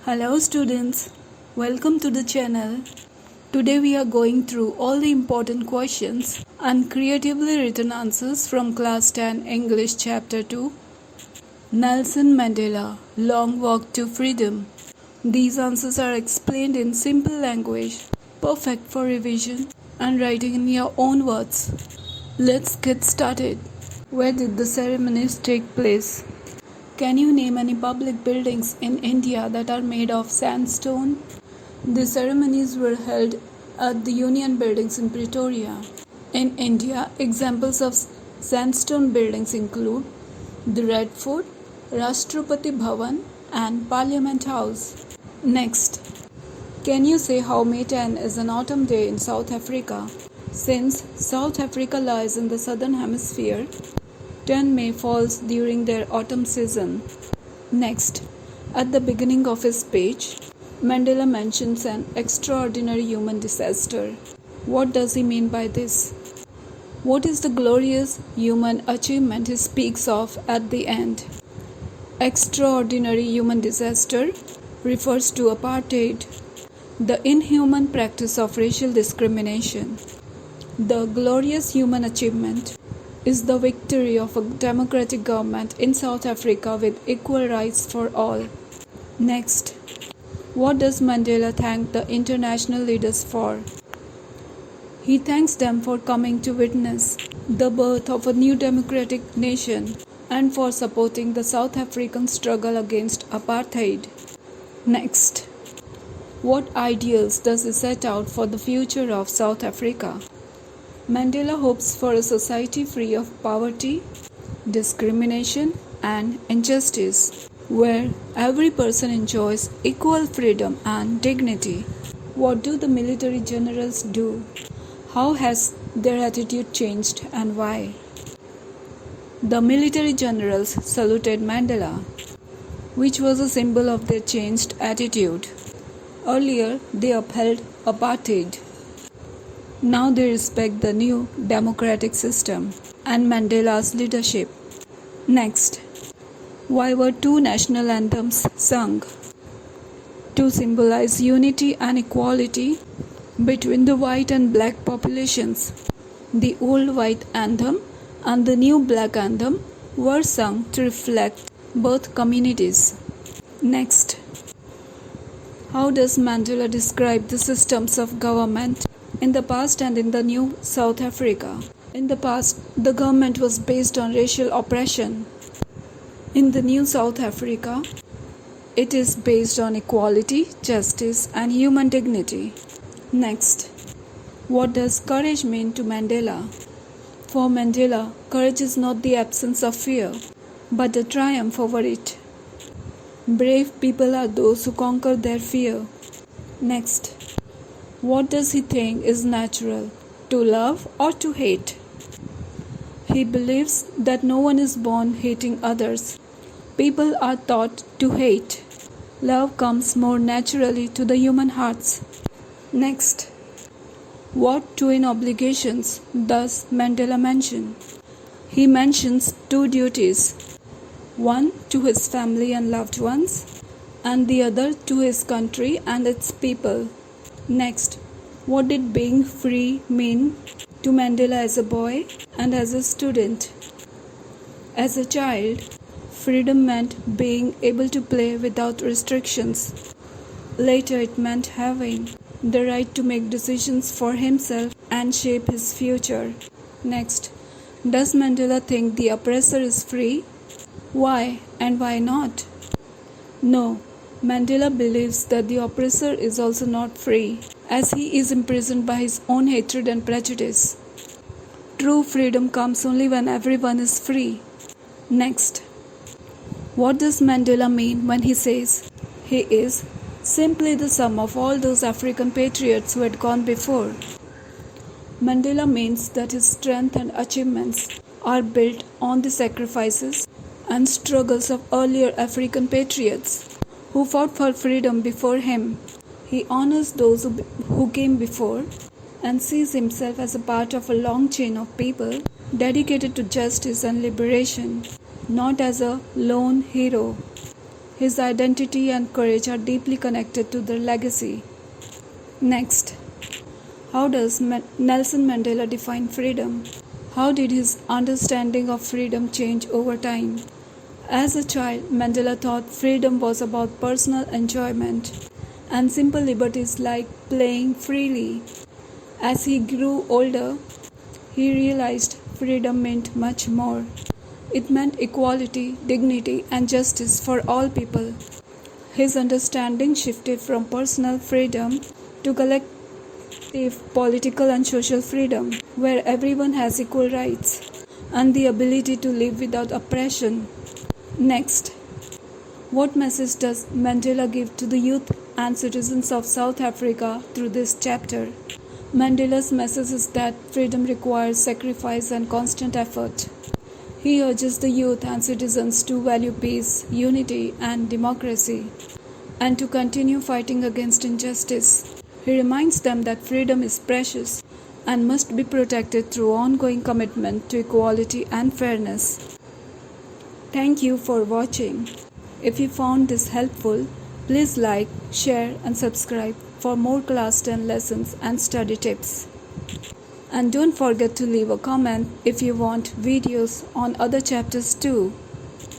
Hello students, welcome to the channel. Today we are going through all the important questions and creatively written answers from class 10 English chapter 2. Nelson Mandela, Long Walk to Freedom. These answers are explained in simple language, perfect for revision and writing in your own words. Let's get started. Where did the ceremonies take place? Can you name any public buildings in India that are made of sandstone? The ceremonies were held at the Union Buildings in Pretoria. In India, examples of sandstone buildings include the Red Fort, Rashtrapati Bhavan, and Parliament House. Next, can you say how May 10 is an autumn day in South Africa? Since South Africa lies in the southern hemisphere, 10 May falls during their autumn season. Next, at the beginning of his speech, Mandela mentions an extraordinary human disaster. What does he mean by this? What is the glorious human achievement he speaks of at the end? Extraordinary human disaster refers to apartheid, the inhuman practice of racial discrimination. The glorious human achievement is the victory of a democratic government in South Africa with equal rights for all. Next, what does Mandela thank the international leaders for? He thanks them for coming to witness the birth of a new democratic nation and for supporting the South African struggle against apartheid. Next, what ideals does he set out for the future of South Africa? Mandela hopes for a society free of poverty, discrimination, and injustice, where every person enjoys equal freedom and dignity. What do the military generals do? How has their attitude changed and why? The military generals saluted Mandela, which was a symbol of their changed attitude. Earlier, they upheld apartheid. Now they respect the new democratic system and Mandela's leadership. Next, why were two national anthems sung? To symbolize unity and equality between the white and black populations. The old white anthem and the new black anthem were sung to reflect both communities. Next, how does Mandela describe the systems of government in the past and in the new South Africa? In the past, the government was based on racial oppression. In the new South Africa, it is based on equality, justice, and human dignity. Next, what does courage mean to Mandela? For Mandela, courage is not the absence of fear, but the triumph over it. Brave people are those who conquer their fear. Next, what does he think is natural, to love or to hate? He believes that no one is born hating others. People are taught to hate. Love comes more naturally to the human hearts. Next, what twin obligations does Mandela mention? He mentions two duties, one to his family and loved ones, and the other to his country and its people. Next, what did being free mean to Mandela as a boy and as a student? As a child, freedom meant being able to play without restrictions. Later, it meant having the right to make decisions for himself and shape his future. Next, does Mandela think the oppressor is free? Why and why not? No. Mandela believes that the oppressor is also not free, as he is imprisoned by his own hatred and prejudice. True freedom comes only when everyone is free. Next, what does Mandela mean when he says he is simply the sum of all those African patriots who had gone before? Mandela means that his strength and achievements are built on the sacrifices and struggles of earlier African patriots who fought for freedom before him. He honors those who came before and sees himself as a part of a long chain of people dedicated to justice and liberation, not as a lone hero. His identity and courage are deeply connected to their legacy. Next, how does Nelson Mandela define freedom? How did his understanding of freedom change over time? As a child, Mandela thought freedom was about personal enjoyment and simple liberties like playing freely. As he grew older, he realized freedom meant much more. It meant equality, dignity, and justice for all people. His understanding shifted from personal freedom to collective political and social freedom, where everyone has equal rights and the ability to live without oppression. Next, what message does Mandela give to the youth and citizens of South Africa through this chapter? Mandela's message is that freedom requires sacrifice and constant effort. He urges the youth and citizens to value peace, unity, and democracy, and to continue fighting against injustice. He reminds them that freedom is precious and must be protected through ongoing commitment to equality and fairness. Thank you for watching. If you found this helpful, please like, share, and subscribe for more class 10 lessons and study tips. And don't forget to leave a comment if you want videos on other chapters too.